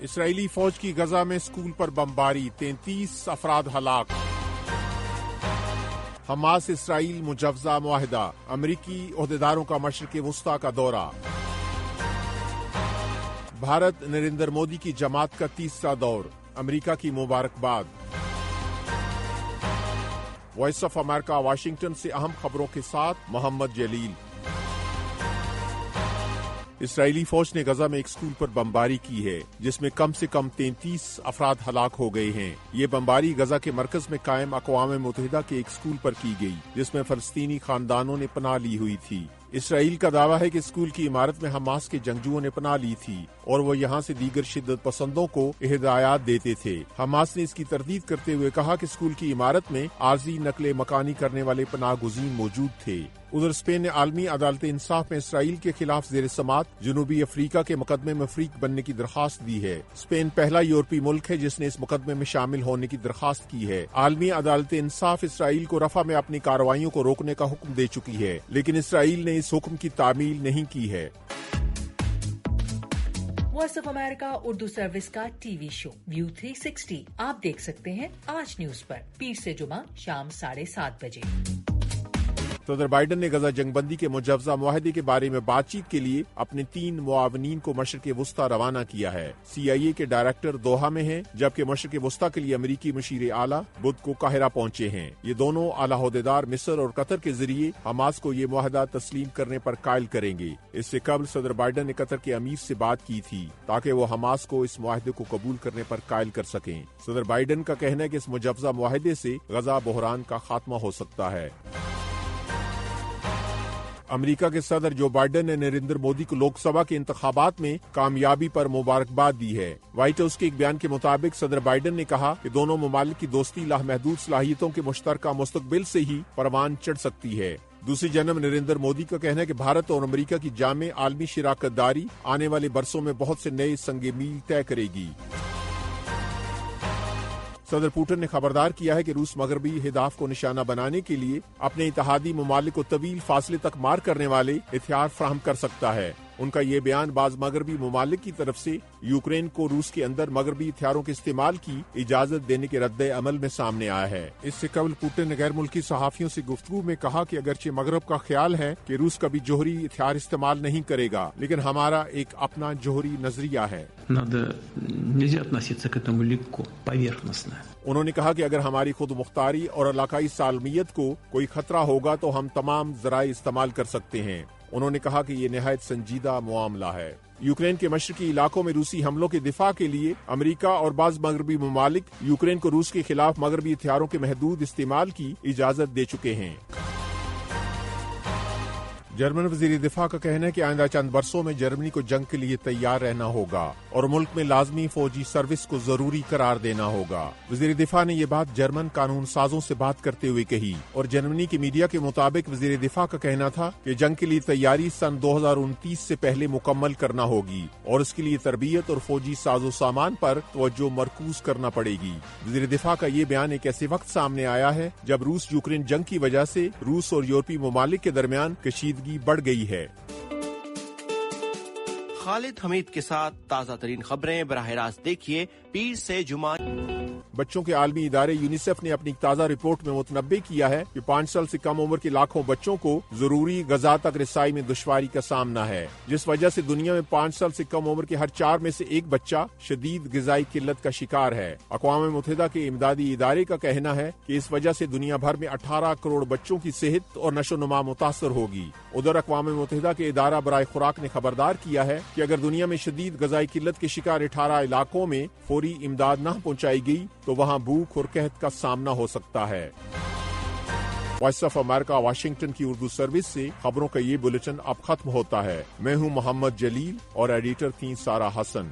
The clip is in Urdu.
اسرائیلی فوج کی غزہ میں اسکول پر بمباری، 33 افراد ہلاک۔ حماس اسرائیل مجوزہ معاہدہ، امریکی عہدیداروں کا مشرق وسطیٰ کا دورہ۔ بھارت نریندر مودی کی جماعت کا تیسرا دور، امریکہ کی مبارکباد۔ وائس آف امریکہ واشنگٹن سے اہم خبروں کے ساتھ محمد جلیل۔ اسرائیلی فوج نے غزہ میں ایک اسکول پر بمباری کی ہے جس میں کم سے کم 33 افراد ہلاک ہو گئے ہیں۔ یہ بمباری غزہ کے مرکز میں قائم اقوام متحدہ کے ایک اسکول پر کی گئی جس میں فلسطینی خاندانوں نے پناہ لی ہوئی تھی۔ اسرائیل کا دعویٰ ہے کہ اسکول کی عمارت میں حماس کے جنگجوؤں نے پناہ لی تھی اور وہ یہاں سے دیگر شدت پسندوں کو ہدایات دیتے تھے۔ حماس نے اس کی تردید کرتے ہوئے کہا کہ اسکول کی عمارت میں عارضی نقل مکانی کرنے والے پناہ گزین موجود تھے۔ ادھر اسپین نے عالمی عدالت انصاف میں اسرائیل کے خلاف زیر سماعت جنوبی افریقہ کے مقدمے میں فریق بننے کی درخواست دی ہے۔ اسپین پہلا یورپی ملک ہے جس نے اس مقدمے میں شامل ہونے کی درخواست کی ہے۔ عالمی عدالت انصاف اسرائیل کو رفح میں اپنی کارروائیوں کو روکنے کا حکم دے چکی ہے، لیکن اسرائیل نے اس حکم کی تعمیل نہیں کی ہے۔ Voice of America Urdu service کا ٹی وی شو ویو 360 آپ دیکھ سکتے ہیں آج نیوز پر پیر سے جمعہ شام 7:30 بجے۔ صدر بائیڈن نے غزہ جنگ بندی کے مجوزہ معاہدے کے بارے میں بات چیت کے لیے اپنے 3 معاونین کو مشرق وسطیٰ روانہ کیا ہے۔ CIA کے ڈائریکٹر دوحہ میں ہیں جبکہ مشرق وسطیٰ کے لیے امریکی مشیر اعلیٰ بدھ کو قاہرہ پہنچے ہیں۔ یہ دونوں اعلیٰ عہدیدار مصر اور قطر کے ذریعے حماس کو یہ معاہدہ تسلیم کرنے پر قائل کریں گے۔ اس سے قبل صدر بائیڈن نے قطر کے امیر سے بات کی تھی تاکہ وہ حماس کو اس معاہدے کو قبول کرنے پر قائل کر سکیں۔ صدر بائیڈن کا کہنا ہے کہ اس مجوزہ معاہدے سے غزہ بحران کا خاتمہ ہو سکتا ہے۔ امریکہ کے صدر جو بائیڈن نے نریندر مودی کو لوک سبھا کے انتخابات میں کامیابی پر مبارکباد دی ہے۔ وائٹ ہاؤس کے ایک بیان کے مطابق صدر بائیڈن نے کہا کہ دونوں ممالک کی دوستی لامحدود صلاحیتوں کے مشترکہ مستقبل سے ہی پروان چڑھ سکتی ہے۔ دوسری جانب نریندر مودی کا کہنا ہے کہ بھارت اور امریکہ کی جامع عالمی شراکت داری آنے والے برسوں میں بہت سے نئے سنگ میل طے کرے گی۔ صدر پوٹن نے خبردار کیا ہے کہ روس مغربی اہداف کو نشانہ بنانے کے لیے اپنے اتحادی ممالک کو طویل فاصلے تک مار کرنے والے ہتھیار فراہم کر سکتا ہے۔ ان کا یہ بیان بعض مغربی ممالک کی طرف سے یوکرین کو روس کے اندر مغربی ہتھیاروں کے استعمال کی اجازت دینے کے رد عمل میں سامنے آیا ہے۔ اس سے قبل پوٹن نے غیر ملکی صحافیوں سے گفتگو میں کہا کہ اگرچہ مغرب کا خیال ہے کہ روس کبھی جوہری ہتھیار استعمال نہیں کرے گا، لیکن ہمارا ایک اپنا جوہری نظریہ ہے۔ انہوں نے کہا کہ اگر ہماری خود مختاری اور علاقائی سالمیت کو کوئی خطرہ ہوگا تو ہم تمام ذرائع استعمال کر سکتے ہیں۔ انہوں نے کہا کہ یہ نہایت سنجیدہ معاملہ ہے۔ یوکرین کے مشرقی علاقوں میں روسی حملوں کے دفاع کے لیے امریکہ اور بعض مغربی ممالک یوکرین کو روس کے خلاف مغربی ہتھیاروں کے محدود استعمال کی اجازت دے چکے ہیں۔ جرمن وزیر دفاع کا کہنا ہے کہ آئندہ چند برسوں میں جرمنی کو جنگ کے لیے تیار رہنا ہوگا اور ملک میں لازمی فوجی سروس کو ضروری قرار دینا ہوگا۔ وزیر دفاع نے یہ بات جرمن قانون سازوں سے بات کرتے ہوئے کہی اور جرمنی کی میڈیا کے مطابق وزیر دفاع کا کہنا تھا کہ جنگ کے لیے تیاری سن 2029 سے پہلے مکمل کرنا ہوگی اور اس کے لیے تربیت اور فوجی ساز و سامان پر توجہ مرکوز کرنا پڑے گی۔ وزیر دفاع کا یہ بیان ایک ایسے وقت سامنے آیا ہے جب روس یوکرین جنگ کی وجہ سے روس اور یورپی ممالک کے درمیان کشیدگی بڑھ گئی ہے۔ خالد حمید کے ساتھ تازہ ترین خبریں براہ راست دیکھیے پیر سے جمعہ۔ بچوں کے عالمی ادارے یونیسیف نے اپنی تازہ رپورٹ میں متنبع کیا ہے کہ 5 سال سے کم عمر کے لاکھوں بچوں کو ضروری غذا تک رسائی میں دشواری کا سامنا ہے، جس وجہ سے دنیا میں 5 سال سے کم عمر کے ہر 4 میں سے ایک بچہ شدید غذائی قلت کا شکار ہے۔ اقوام متحدہ کے امدادی ادارے کا کہنا ہے کہ اس وجہ سے دنیا بھر میں 18 کروڑ بچوں کی صحت اور نشو و نما متاثر ہوگی۔ ادھر اقوام متحدہ کے ادارہ برائے خوراک نے خبردار کیا ہے کہ اگر دنیا میں شدید غذائی قلت کے شکار 18 علاقوں میں فوری امداد نہ پہنچائی گئی تو وہاں بھوک اور قحط کا سامنا ہو سکتا ہے۔ وائس آف امریکہ واشنگٹن کی اردو سروس سے خبروں کا یہ بلیٹن اب ختم ہوتا ہے۔ میں ہوں محمد جلیل اور ایڈیٹر تھیں سارہ حسن۔